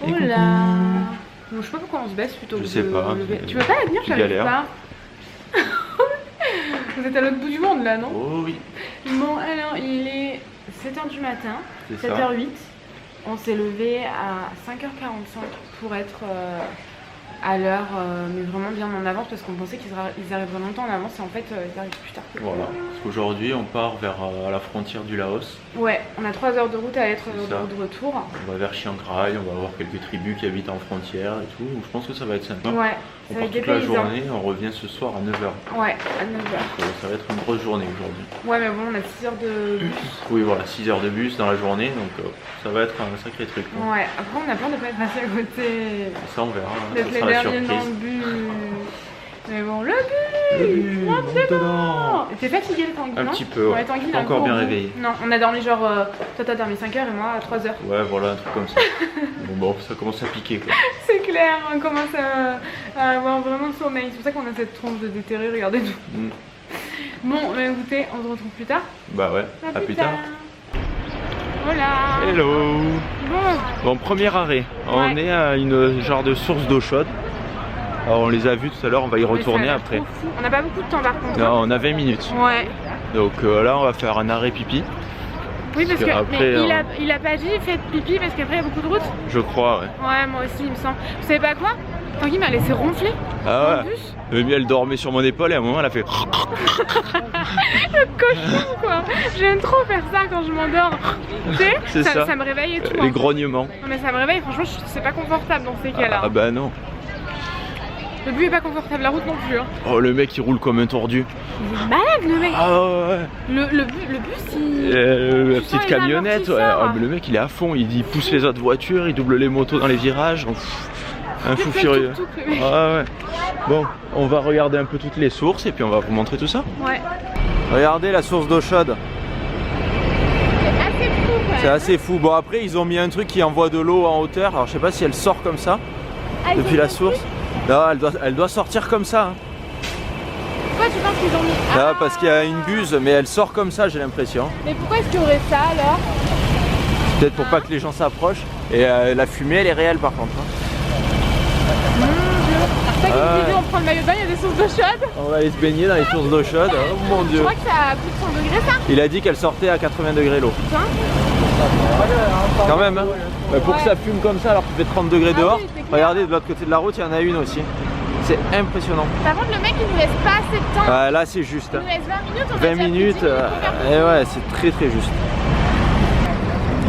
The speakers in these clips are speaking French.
Oula. Bon, je sais pas pourquoi on se baisse plutôt que Je sais pas. Tu veux pas la venir? Tu J'arrive galères. pas. Vous êtes à l'autre bout du monde là, non? Oh oui. Bon, alors il est 7h du matin, C'est ça. 7h08. On s'est levé à 5h45 pour être à l'heure, mais vraiment bien en avance parce qu'on pensait qu'ils arriveraient longtemps en avance et en fait ils arrivent plus tard. Voilà. Parce qu'aujourd'hui, on part vers la frontière du Laos. Ouais, on a 3 heures de route à aller, 3 heures ça. de retour. On va vers Chiang Rai, on va voir quelques tribus qui habitent en frontière et tout. Donc, je pense que ça va être sympa. Ouais, On ça va part être des toute la paysans. journée, on revient ce soir à 9h. Ouais, à 9h. Ça va être une grosse journée aujourd'hui. Ouais, mais bon, on a 6 heures de bus. Oui, voilà, 6 heures de bus dans la journée, donc ça va être un sacré truc. Quoi. Ouais, après on a peur de pas être passé à côté. Ça, on verra, hein, D'être ça les sera la derniers dans surprise. le bus. Mais bon, le bus! Rentre dedans! T'es fatigué le Tanguy, Un non? petit peu, ouais. Tanguy, Pas encore bien réveillé. Non, on a dormi genre. Toi t'as dormi 5 heures et moi à 3 heures. Ouais, voilà, un truc comme ça. Bon, ça commence à piquer quoi. C'est clair, on commence à avoir vraiment le sommeil. C'est pour ça qu'on a cette tronche de déterré, regardez-nous. Mm. Bon, bah écoutez, on se retrouve plus tard. Bah ouais, à plus tard. Voilà. Hello. Bon, Bon, premier arrêt. On est à une genre de source d'eau chaude. Alors on les a vus tout à l'heure, on va y mais ça a retourner l'air après. trop fou. On n'a pas beaucoup de temps par contre. Non, on a 20 minutes. Ouais. Donc là, on va faire un arrêt pipi. Oui, parce que après, mais il a pas dit fait pipi parce qu'après il y a beaucoup de routes. Je crois, ouais. Ouais, moi aussi, il me semble. Vous savez pas quoi? Tanguy m'a laissé ronfler Ah dans ouais. le bus. Elle dormait sur mon épaule et à un moment, elle a fait. Le cochon, quoi. J'aime trop faire ça quand je m'endors. Tu sais, C'est ça. ça me réveille et tout. Les hein. grognements. Non, mais ça me réveille, franchement, c'est pas confortable dans ces cas-là. Ah bah non. Le bus est pas confortable, la route non plus. Hein. Oh, le mec il roule comme un tordu. Il est malade, le mec. Ah ouais. Le bus, il. La Tu sens petite les camionnette, ouais. amortisseurs. Ah, mais le mec il est à fond, il pousse les autres voitures, il double les motos dans les virages. Un fou C'est furieux. tuk-tuk, le mec. Ah ouais. Bon, on va regarder un peu toutes les sources et puis on va vous montrer tout ça. Ouais. Regardez la source d'eau chaude. C'est assez fou, quoi. C'est assez fou. Bon après ils ont mis un truc qui envoie de l'eau en hauteur. Alors je sais pas si elle sort comme ça depuis la source. Non, elle doit sortir comme ça. Hein. Pourquoi tu penses qu'ils ont mis. Ah, parce qu'il y a une buse, mais elle sort comme ça, j'ai l'impression. Mais pourquoi est-ce qu'il y aurait ça alors? Peut-être pour pas que les gens s'approchent. Et la fumée, elle est réelle par contre. Hein. Mon dieu. C'est ça qu'il me disait, on prend le maillot de bain, il y a des sources d'eau chaude. On va aller se baigner dans les sources d'eau chaude. Oh mon Je dieu. crois que ça a plus de 100 degrés ça. Il a dit qu'elle sortait à 80 degrés l'eau. Putain. Quand même, hein. Bah, pour que ça fume comme ça alors qu'il fait 30 degrés dehors. oui, c'est clair. Regardez, de l'autre côté de la route, il y en a une aussi. C'est impressionnant. Par contre, le mec il nous laisse pas assez de temps. Ah, là, c'est juste. Il Hein. nous laisse 20 minutes. On a 20 déjà pris 10 minutes. pour faire tout. Et ouais, c'est très très juste.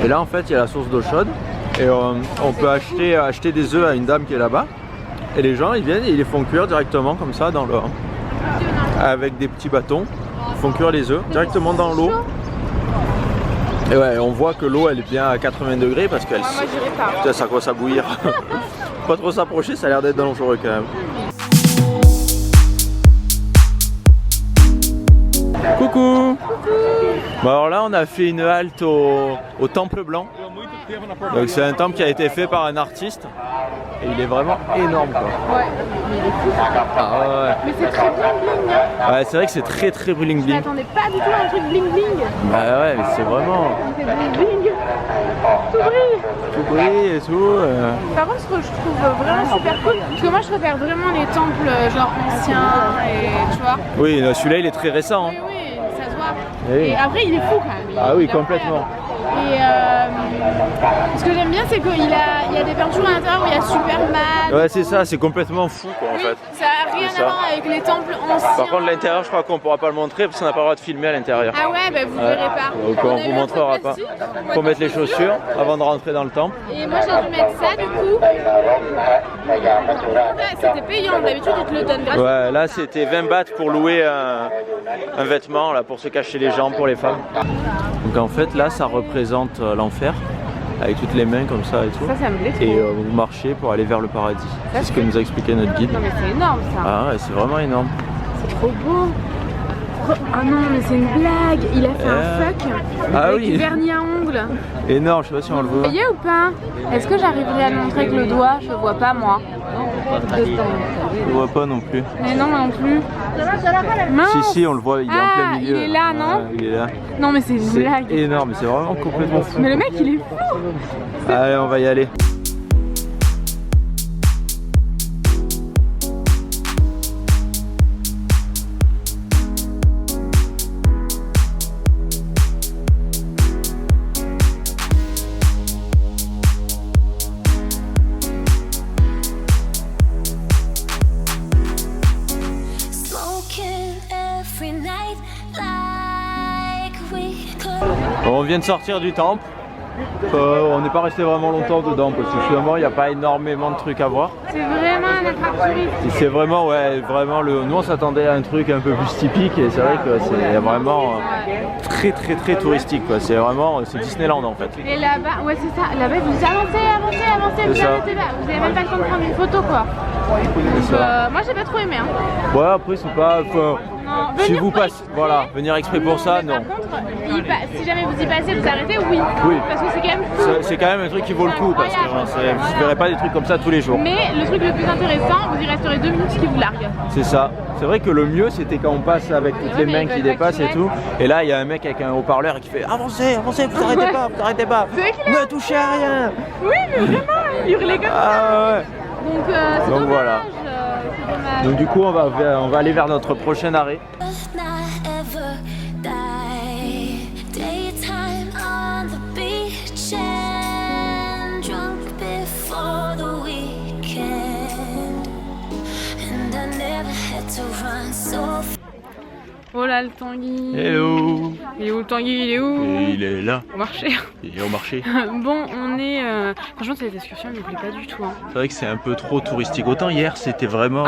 Et là, en fait, il y a la source d'eau chaude. Et on peut acheter des œufs à une dame qui est là-bas. Et les gens, ils viennent et ils les font cuire directement comme ça dans l'eau. Avec des petits bâtons. Ils font cuire les œufs directement dans l'eau. Et ouais, on voit que l'eau elle est bien à 80 degrés parce qu'elle. Ouais, moi j'irai pas. Putain, ça commence à bouillir. Pas trop s'approcher, ça a l'air d'être dangereux quand même. Coucou. Bon alors là on a fait une halte au Temple Blanc. Donc c'est un temple qui a été fait par un artiste. Et il est vraiment énorme quoi. Ouais, mais il est fou. Ah ouais. Mais c'est très bling bling. Hein. Ouais c'est vrai que c'est très très bling Je bling. m'attendais pas du tout à un truc bling bling. Bah ouais mais c'est vraiment. Il fait bling bling. Tout brille. Tout brille et tout. Par contre, ce que je trouve vraiment super cool, parce que moi je préfère vraiment les temples genre anciens et tu vois. Oui celui-là il est très récent. Hein. Oui, oui, ça se voit. Eh oui. Et après, il est fou quand même. Ah oui Il est complètement. incroyable. Et ce que j'aime bien, c'est qu'il y a des peintures à l'intérieur où il y a Superman. Ouais c'est ça, c'est complètement fou quoi en Oui, fait. ça n'a rien C'est à ça. voir avec les temples anciens. Par contre l'intérieur je crois qu'on pourra pas le montrer parce qu'on n'a pas le droit de filmer à l'intérieur. Ah ouais, bah vous verrez pas. Donc on a vous eu montrera notre pas. plastique. Faut mettre les chaussures avant de rentrer dans le temple. Et moi j'ai dû mettre ça du coup. Ouais, c'était payant, d'habitude ils te le donnent gratuitement. Ouais, là c'était 20 bahts pour louer un vêtement là, pour se cacher les jambes pour les femmes. Donc en fait là ça représente l'enfer avec toutes les mains comme ça et tout. Ça me plaît trop. Et vous marchez pour aller vers le paradis. C'est ce que nous a expliqué notre guide. Non mais c'est énorme ça. Ah ouais, c'est vraiment énorme. C'est trop beau. Ah non mais c'est une blague. Il a fait un fuck Ah avec oui. du vernis à ongles. Énorme, je sais pas si on le Vous voit. voyez ou pas? Est-ce que j'arriverai à le montrer avec le doigt? Je vois pas moi. Je le vois pas non plus. Mais non, moi non plus. Mince. Si on le voit, il est en Ah, plein milieu. il est là, non? Ouais, il est là. Non mais c'est une C'est blague. énorme, c'est vraiment complètement fou. Mais le mec il est fou. Allez, on va y aller. vient de sortir du temple. On n'est pas resté vraiment longtemps dedans parce que finalement il n'y a pas énormément de trucs à voir. C'est vraiment un attrape touriste. C'est vraiment, ouais, vraiment nous on s'attendait à un truc un peu plus typique et c'est vrai que c'est vraiment très touristique quoi. C'est vraiment, c'est Disneyland en fait. Et là-bas, ouais c'est ça, là-bas vous dites avancez, vous arrêtez pas, vous avez même pas le temps de prendre une photo quoi. Donc, moi j'ai pas trop aimé. Hein. Ouais après c'est pas, si vous passez, voilà, venir exprès pour ça, non. Par contre, si jamais vous y passez, vous arrêtez, oui. Parce que c'est quand même fou. C'est quand même un truc qui vaut le coup parce que vous ne verrez pas des trucs comme ça tous les jours. Mais le truc le plus intéressant, vous y resterez 2 minutes qui vous largue. C'est ça. C'est vrai que le mieux c'était quand on passe avec toutes les mains qui dépassent et tout. Et là il y a un mec avec un haut-parleur qui fait avancez, vous arrêtez pas. Ne touchez à rien. Oui mais vraiment, il hurlait comme ça. Ouais. Donc c'est dommage, voilà. Donc du coup on va aller vers notre prochain arrêt. Oh là le Tanguy. Hello. Il est où le Tanguy? Il est où? Et il est là. Au marché. Il est au marché. Bon, on est... Franchement, cette excursion ne me plaît pas du tout. Hein. C'est vrai que c'est un peu trop touristique. Autant hier, c'était vraiment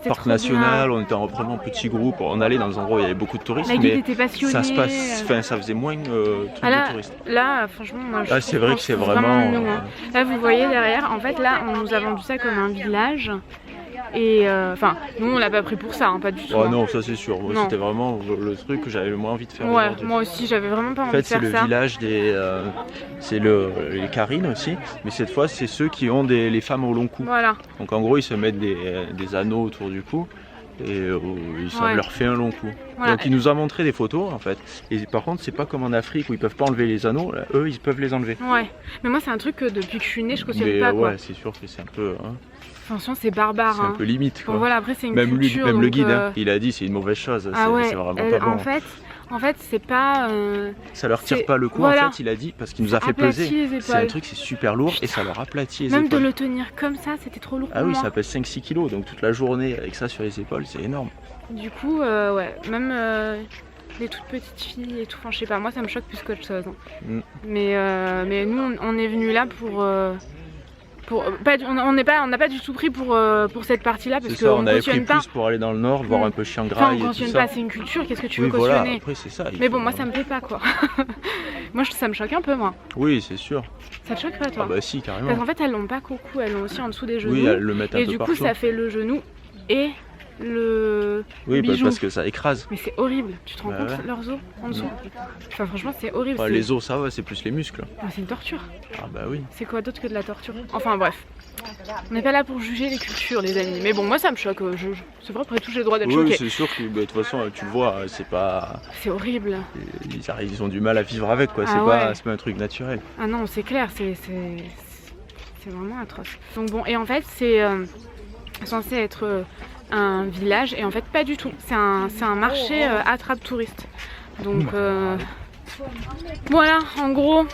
parc national. On était en vraiment petit groupe. On allait dans des endroits où il y avait beaucoup de touristes. La guide était passionnée. Ça se passe... Enfin, ça faisait moins de touristes. Là, franchement, moi, je c'est vrai que c'est vraiment... Là, vous voyez derrière, en fait, là, on nous a vendu ça comme un village. Et enfin, nous on l'a pas pris pour ça, hein, pas du tout. Oh non, ça c'est sûr. C'était vraiment le truc que j'avais le moins envie de faire. Ouais, moi aussi, j'avais vraiment pas envie de faire ça. En fait, c'est le village des. C'est les Karines aussi, mais cette fois, c'est ceux qui ont les femmes au long cou. Voilà. Donc en gros, ils se mettent des anneaux autour du cou et ça leur fait un long cou. Voilà. Donc il nous a montré des photos en fait. Et par contre, c'est pas comme en Afrique où ils peuvent pas enlever les anneaux. Là, eux, ils peuvent les enlever. Ouais. Mais moi, c'est un truc que depuis que je suis née, je cautionne pas quoi. Ouais, c'est sûr que c'est un peu. Franchement, c'est barbare. C'est un peu limite quoi. Bon, voilà, après, c'est une même culture. Même le guide, il a dit c'est une mauvaise chose. Ah ouais. C'est vraiment pas bon. En fait, c'est pas. Ça leur tire pas le cou, en fait, il a dit, parce qu'il nous a fait peser. C'est un truc, c'est super lourd et ça leur aplatit les épaules. Même de le tenir comme ça, c'était trop lourd. Ah oui, ça pèse 5-6 kilos, donc toute la journée avec ça sur les épaules, c'est énorme. Du coup, ouais, même les toutes petites filles et tout, enfin, je sais pas, moi ça me choque plus qu'autre chose. Hein. Mais nous, on est venus là pour. On n'a pas du tout pris pour cette partie-là parce qu'on on avait pris plus pour aller dans le nord, voir un peu Chiang Rai. Enfin, on cautionne pas, c'est une culture, qu'est-ce que tu veux cautionner? Voilà, après c'est ça. Mais bon, moi ça me plaît pas quoi. Moi ça me choque un peu moi. Oui, c'est sûr. Ça te choque pas toi? Ah bah si, carrément. Parce qu'en fait elles l'ont pas qu'au cou, elles l'ont aussi en dessous des genoux. Oui, elles le mettent un peu partout. Et partout. du coup ça fait le genou et le bijou. Parce que ça écrase. Mais c'est horrible, tu te rends compte leurs os en dessous? Enfin franchement c'est horrible. Les os ça va, c'est plus les muscles. C'est une torture. Ah bah oui. C'est quoi d'autre que de la torture? Enfin bref. On n'est pas là pour juger les cultures les amis. Mais bon moi ça me choque. C'est vrai après tout j'ai le droit d'être choqué. Oui c'est sûr que de toute façon tu le vois, c'est pas... C'est horrible. Ils ont du mal à vivre avec quoi, c'est pas un truc naturel. Ah non c'est clair, c'est vraiment atroce. Donc bon et en fait c'est censé être un village et en fait pas du tout. C'est un marché attrape touriste. Donc voilà, en gros,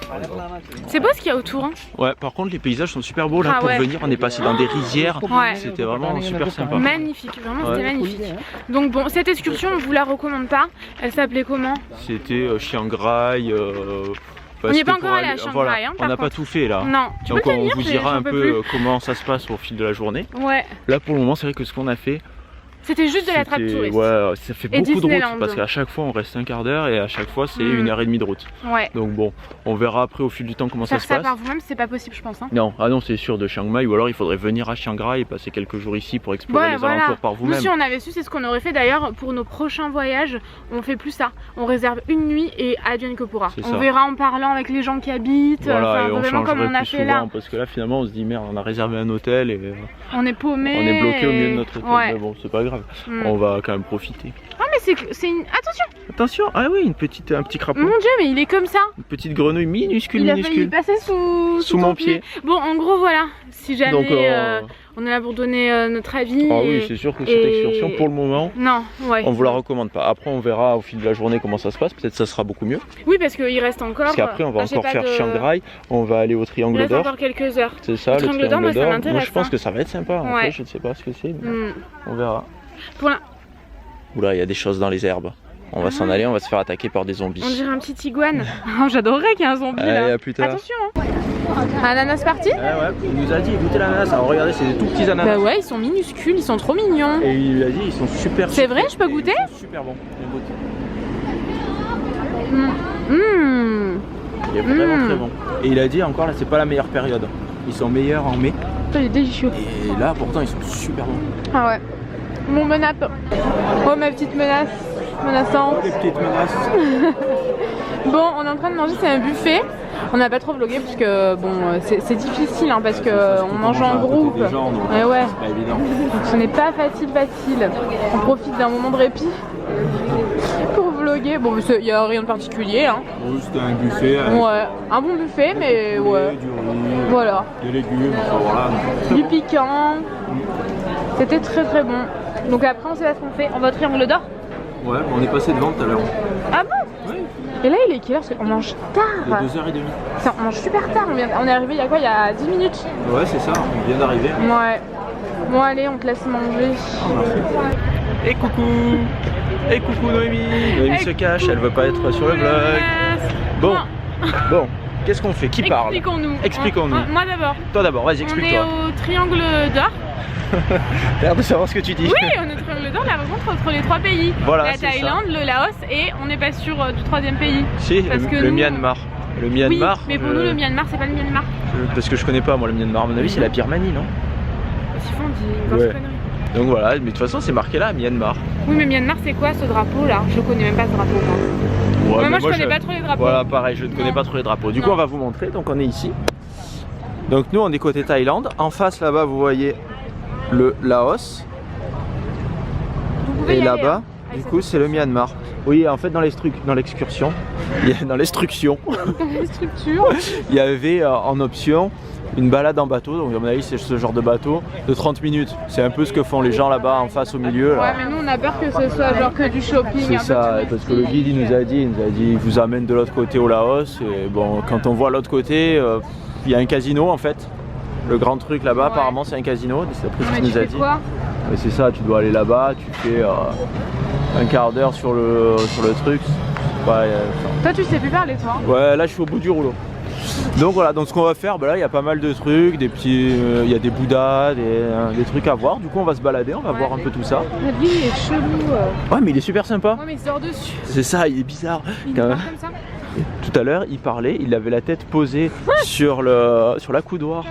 c'est beau ce qu'il y a autour. Hein. Ouais, par contre les paysages sont super beaux là pour venir. On est passé dans des rizières, c'était vraiment super sympa. Magnifique, vraiment c'était magnifique. Donc bon, cette excursion on vous la recommande pas. Elle s'appelait comment? C'était Chiang Rai. On n'y est pas encore allé à Chiang Rai. On n'a pas tout fait là. Non, donc on vous dira un peu comment ça se passe au fil de la journée. Ouais. Là pour le moment c'est vrai que ce qu'on a fait, c'était juste de la trappe touriste. Ouais, ça fait beaucoup de route parce qu'à chaque fois on reste un quart d'heure et à chaque fois c'est 1h30 de route. Ouais. Donc bon, on verra après au fil du temps comment ça se passe. Faire ça par vous-même, c'est pas possible, je pense. Hein. Non, c'est sûr de Chiang Mai ou alors il faudrait venir à Chiang Rai et passer quelques jours ici pour explorer les alentours par vous-même. Nous, si on avait su, c'est ce qu'on aurait fait d'ailleurs pour nos prochains voyages. On fait plus ça. On réserve une nuit et advienne que pourra. On verra en parlant avec les gens qui habitent. Voilà, et on vraiment comme on a fait là. Parce que là finalement on se dit merde, on a réservé un hôtel et on est paumé. On est bloqué au milieu de notre hôtel. Mais bon, c'est pas grave. On va quand même profiter. Ah mais c'est une... Attention. Ah oui, un petit crapaud. Mon dieu, mais il est comme ça. Une petite grenouille minuscule. Il a failli passer sous mon pied. Bon, en gros voilà, si jamais on est là pour donner notre avis. Ah oui, c'est sûr que cette excursion pour le moment, on vous la recommande pas. Après on verra au fil de la journée comment ça se passe, peut-être ça sera beaucoup mieux. Oui, parce qu'il reste encore. Parce qu'après on va encore faire Chiang Rai, on va aller au Triangle d'Or. Il reste encore quelques heures. C'est ça, le Triangle d'Or. Moi ça m'intéresse. Moi je pense que ça va être sympa. Après je ne sais pas ce que c'est, mais on verra. Pour la... Oula, il y a des choses dans les herbes. On va s'en aller, on va se faire attaquer par des zombies. On dirait un petit iguane. Oh, j'adorerais qu'il y ait un zombie Allez, là. à plus tard. Attention hein. Ananas parti? Ouais, il nous a dit goûtez l'ananas. Alors regardez, c'est des tout petits ananas. Bah ouais, ils sont minuscules, ils sont trop mignons. Et il lui a dit ils sont super. C'est vrai, je peux goûter? Ils sont super bons. Il est vraiment très bon. Et il a dit encore là, c'est pas la meilleure période. Ils sont meilleurs en mai. Il est délicieux. Et là, pourtant, ils sont super bons. Ah ouais. Mon menace. Oh ma petite menace. Menaçante. Les petites menaces. Bon, on est en train de manger, c'est un buffet. On n'a pas trop vlogué parce que bon, c'est difficile hein, parce qu'on mange en groupe. Des gens, donc, ouais, ouais. c'est pas évident. Donc ce n'est pas facile. On profite d'un moment de répit pour vloguer. Bon, il n'y a rien de particulier. Hein. Oui, c'était un buffet. Ouais, un bon buffet, mais ouais. Du riz, voilà. des légumes, enfin voilà. Du piquant. C'était très très bon. Donc après, on sait pas ce qu'on fait. On va au Triangle d'Or. Ouais, on est passé devant tout à l'heure. Ah bon? Oui. Et là, il est quelle heure? On mange tard. Il est 2h30. Ça, on mange super tard. On est arrivé il y a quoi? Il y a 10 minutes. Ouais, c'est ça, on vient d'arriver. Ouais. Bon, allez, on te laisse manger. Et coucou! Et coucou Noémie! Noémie se cache, elle veut pas être sur le vlog. Bon, qu'est-ce qu'on fait? Qui parle? Expliquons-nous. Expliquons-nous. Moi d'abord. Toi d'abord, vas-y, On est explique-toi. au Triangle d'Or. T'as l'air de savoir ce que tu dis. Oui, on est au Triangle d'Or, la rencontre entre les trois pays. Voilà, la c'est Thaïlande, le Laos et on n'est pas sûr du troisième pays. Si, Parce que le nous, Myanmar. Le Myanmar. Oui, mais pour nous, le Myanmar, c'est pas le Myanmar. Parce que je connais pas moi le Myanmar, à mon avis c'est la Birmanie, non? Ils font une grosse connerie. Donc voilà, mais de toute façon c'est marqué là, Myanmar. Oui, mais Myanmar, c'est quoi ce drapeau là? Je connais même pas ce drapeau moi. Ouais, mais moi je connais pas trop les drapeaux. Voilà, pareil, je ne connais pas trop les drapeaux. Du coup, on va vous montrer. Donc, on est ici. Donc, nous, on est côté Thaïlande. En face, là-bas, vous voyez le Laos. Et là-bas, du coup, c'est le Myanmar. Oui, en fait, dans l'excursion, dans les structures, il y avait en option une balade en bateau. Donc, à mon avis, c'est ce genre de bateau de 30 minutes. C'est un peu ce que font les gens là-bas en face au milieu. Là. Ouais, mais nous, on a peur que ce soit genre que du shopping. C'est ça, parce que le guide il nous a dit, il vous amène de l'autre côté au Laos. Et bon, quand on voit l'autre côté, il y a un casino en fait. Le grand truc là-bas, apparemment, c'est un casino. C'est après ce qu'il nous a dit. Mais c'est ça, tu dois aller là-bas, tu fais un quart d'heure sur le truc. Ouais, toi, tu sais plus parler, toi? Ouais, là, je suis au bout du rouleau. Donc voilà, donc ce qu'on va faire, bah là il y a pas mal de trucs, des petits, il y a des bouddhas, des trucs à voir. Du coup on va se balader, on va voir un peu tout ça. La ville est chelou. Ouais mais il est super sympa. Ouais mais il sort dessus. C'est ça, il est bizarre. Il parle comme ça. Tout à l'heure il parlait, il avait la tête posée sur la coudoir,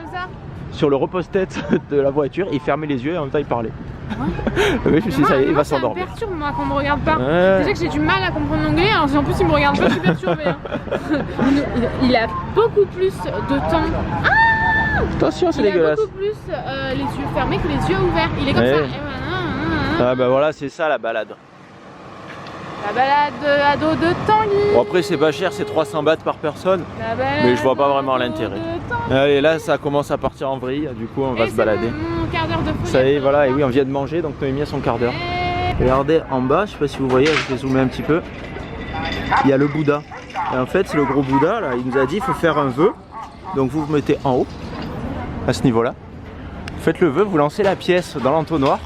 sur le repose-tête de la voiture, il fermait les yeux et en même temps il parlait. Oui, je sais, ça y est, il va s'endormir. Ça me perturbe moi qu'on me regarde pas. Déjà que j'ai du mal à comprendre l'anglais, alors si en plus il me regarde pas, je suis perturbée. Hein. Il a beaucoup plus de temps. Ah, attention, c'est dégueulasse. Il a beaucoup plus les yeux fermés que les yeux ouverts. Il est comme ça. Ah bah voilà, c'est ça la balade. La balade à dos de Tanguy. Bon après c'est pas cher, c'est 300 bahts par personne. Mais je vois pas vraiment l'intérêt. Allez, là ça commence à partir en vrille, du coup on va se balader. Quart d'heure de folie. Ça y est, voilà, et oui, on vient de manger, donc Noémie a son quart d'heure. Regardez en bas, je sais pas si vous voyez, je vais zoomer un petit peu. Il y a le Bouddha. Et en fait, c'est le gros Bouddha, là, il nous a dit il faut faire un vœu. Donc vous vous mettez en haut, à ce niveau-là. Vous faites le vœu, vous lancez la pièce dans l'entonnoir.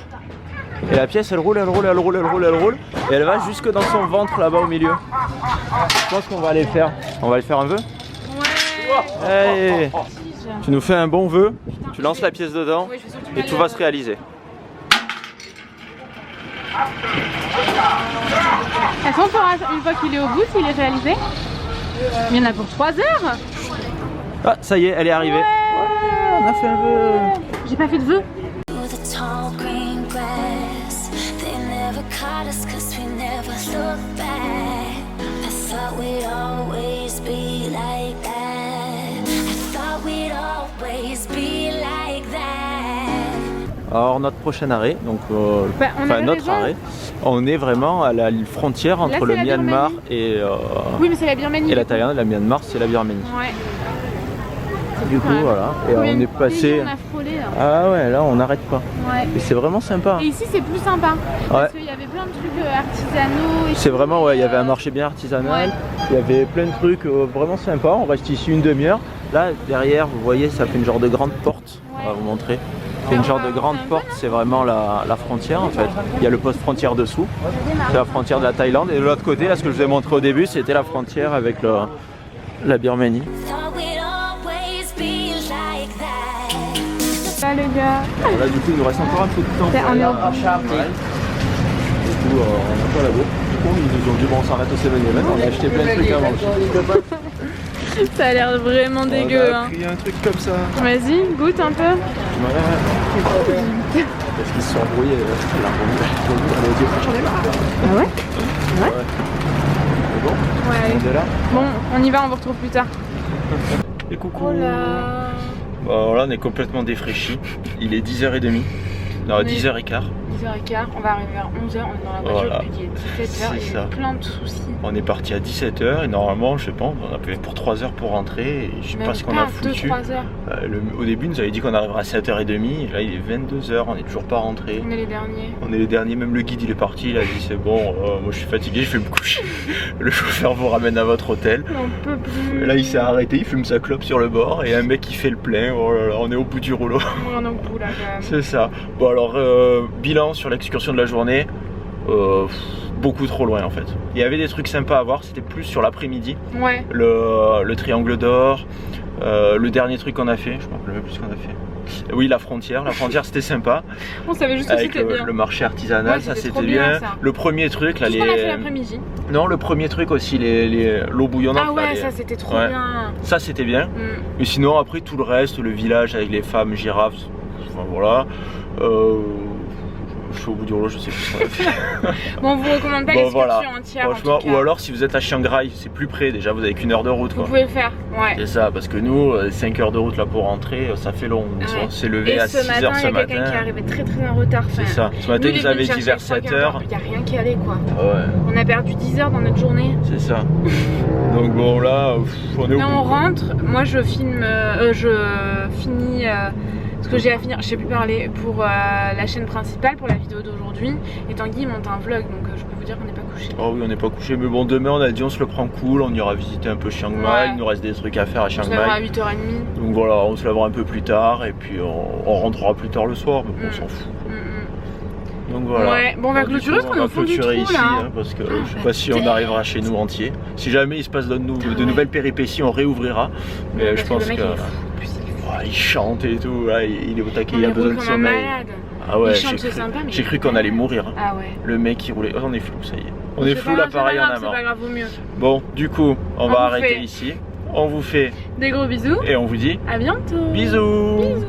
Et la pièce, elle roule, elle roule, elle roule, elle roule, elle roule. Et elle va jusque dans son ventre, là-bas au milieu. Je pense qu'on va aller faire. On va aller faire un vœu. Ouais. Hey. Tu nous fais un bon vœu, tu lances la pièce dedans et tout va se réaliser. Est-ce qu'on fera une fois qu'il est au bout, s'il est réalisé? Il y en a pour 3 heures. Ah, ça y est, elle est arrivée. Ouais, on a fait un vœu. J'ai pas fait de vœu. Alors notre prochain arrêt, donc notre arrêt, on est vraiment à la frontière entre le Myanmar et, oui, mais c'est la Birmanie. Et la Thaïlande. La Myanmar, c'est la Birmanie. Ouais. Du coup, voilà. Et on est passé. On a frôlé, là. Ah ouais, là on n'arrête pas. Ouais. Et c'est vraiment sympa. Et ici c'est plus sympa. Parce qu'il y avait plein de trucs artisanaux. C'est vraiment, ouais, il y avait un marché bien artisanal. Ouais. Il y avait plein de trucs vraiment sympas. On reste ici une demi-heure. Là derrière, vous voyez, ça fait une genre de grande porte. Ouais. On va vous montrer. C'est une genre de grande porte, c'est vraiment la frontière en fait. Il y a le poste frontière dessous, c'est la frontière de la Thaïlande. Et de l'autre côté, là ce que je vous ai montré au début, c'était la frontière avec la Birmanie. Là les gars. Là du coup il nous reste encore un peu de temps pour aller à Chiang Mai. Du coup on a pas la bourre. Du coup ils nous ont dit bon on s'arrête au 7-Eleven, on a acheté plein de trucs à manger. Ça a l'air vraiment dégueu. On a pris un truc comme ça. Vas-y, goûte un peu. Parce qu'ils se sont embrouillés. Ah ouais? Ouais. C'est bon? Ouais. On est là? Bon, on y va, on vous retrouve plus tard. Et coucou. Oh là. Bon, là on est complètement défraîchis. Il est 10h30. Non, 10h15. 10h15, on va arriver à 11h, on est dans la voiture Voilà. depuis 17h et il y a plein de soucis. On est parti à 17h et normalement, je pense, on a payé pour 3 heures pour rentrer et je sais pas ce qu'on a foutu. 2-3 heures. Au début, il nous avait dit qu'on arriverait à 7h30 et là il est 22h, on est toujours pas rentré. On est les derniers. On est les derniers, même le guide il est parti, il a dit c'est bon, moi je suis fatigué, je vais me coucher. Le chauffeur vous ramène à votre hôtel. On peut plus. Et là il s'est arrêté, il fume sa clope sur le bord et un mec qui fait le plein, oh là là, on est au bout du rouleau. On est au bout là quand même. C'est ça. Bon alors, bilan sur l'excursion de la journée, beaucoup trop loin en fait. Il y avait des trucs sympas à voir, c'était plus sur l'après-midi. Ouais. Le triangle d'or, le dernier truc qu'on a fait, je me rappelle même plus ce qu'on a fait. Oui, la frontière c'était sympa. On savait juste que avec c'était bien. le marché artisanal, Ouais, ça c'était c'était trop bien, bien. ça. Le premier truc là, Tout ce qu'on a fait l'après-midi. Non, le premier truc aussi, l'eau bouillonnante. Ah ouais, là, ça c'était trop ouais. bien. Ça c'était bien. Mais sinon après tout le reste, le village avec les femmes girafes, enfin voilà. Je suis au bout du rouleau, je sais plus ce qu'on a fait. Bon, on vous recommande pas Bon, l'excursion voilà. entière. Franchement, en tout cas. ou alors si vous êtes à Chiang Rai, c'est plus près, déjà vous avez qu'une heure de route. Vous Quoi. pouvez le faire, ouais. C'est ça, parce que nous, 5 heures de route là pour rentrer, ça fait long. Ouais. On s'est levé Et à 6 ce heures matin, ce il y a quelqu'un matin. qui est arrivé très en retard. C'est ça. Ce matin, ils avaient dit vers 7 heures. Il n'y a rien qui allait quoi. Ouais, On a perdu 10 heures dans notre journée. c'est ça. Donc bon, là, on est au Là, bout. on rentre. Moi, je finis ce que j'ai à finir. Je sais plus parler pour la chaîne principale, pour la vidéo d'aujourd'hui. Et Tanguy il monte un vlog, donc je peux vous dire qu'on n'est pas couché. Oh oui, on n'est pas couché, mais bon, demain on a dit on se le prend cool, on ira visiter un peu Chiang Mai, Ouais. il nous reste des trucs à faire à On Chiang se lèvera à Mai. 8h30. Donc voilà, on se lèvera un peu plus tard et puis on rentrera plus tard le soir, mais bon, on s'en fout. Donc voilà. Ouais, bon, on va clôturer parce qu'on est au fond du trou ici, là. hein, parce que je sais pas si on arrivera chez nous entier. Si jamais il se passe de nouvelles péripéties, on réouvrira. Mais Parce je pense le mec, que. il est fou. En plus, il est fou. Oh, il chante et tout, là, il est au taquet, On il a est besoin de roule comme un sommeil. malade. Ah ouais, Il chante, c'est sympa, mais j'ai cru qu'on allait mourir. Hein. Ah ouais. Le mec qui roulait. Oh, on est flou, ça y est. On est C'est flou pas là, grave, pareil, c'est on pas a grave, marre. c'est pas grave, vaut mieux. Bon, du coup, on va vous arrêter fait ici. On vous fait des gros bisous. et on vous dit À bientôt. bisous. Bisous.